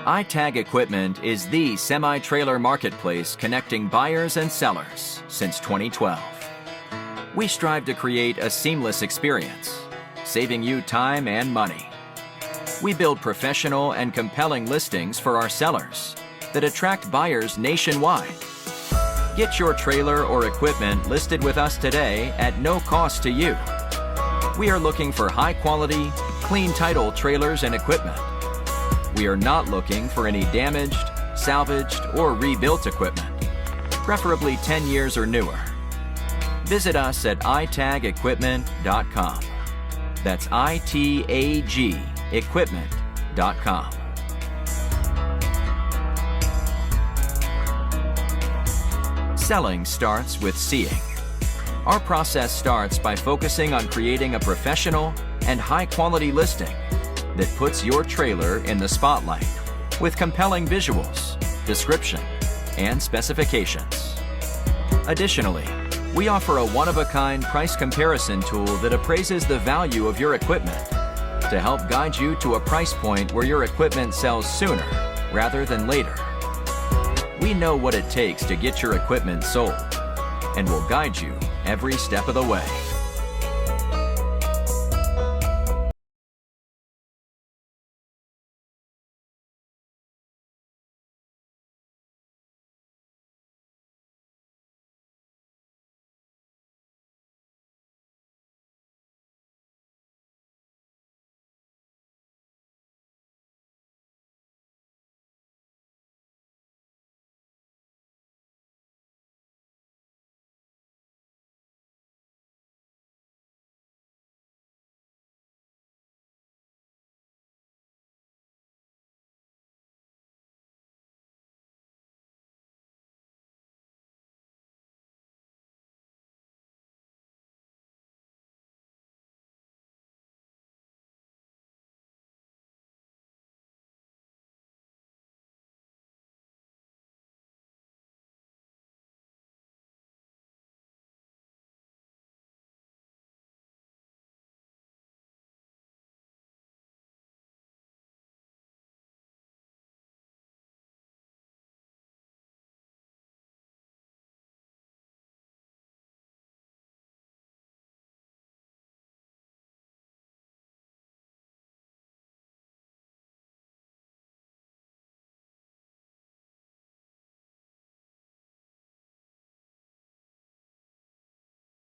iTag Equipment is the semi-trailer marketplace connecting buyers and sellers since 2012. We strive to create a seamless experience, saving you time and money. We build professional and compelling listings for our sellers that attract buyers nationwide. Get your trailer or equipment listed with us today at no cost to you. We are looking for high-quality, clean title trailers and equipment. We are not looking for any damaged, salvaged, or rebuilt equipment, preferably 10 years or newer. Visit us at itagequipment.com. That's ITAG equipment.com. Selling starts with seeing. Our process starts by focusing on creating a professional and high-quality listing that puts your trailer in the spotlight with compelling visuals, description, and specifications. Additionally, we offer a one-of-a-kind price comparison tool that appraises the value of your equipment to help guide you to a price point where your equipment sells sooner rather than later. We know what it takes to get your equipment sold and will guide you every step of the way.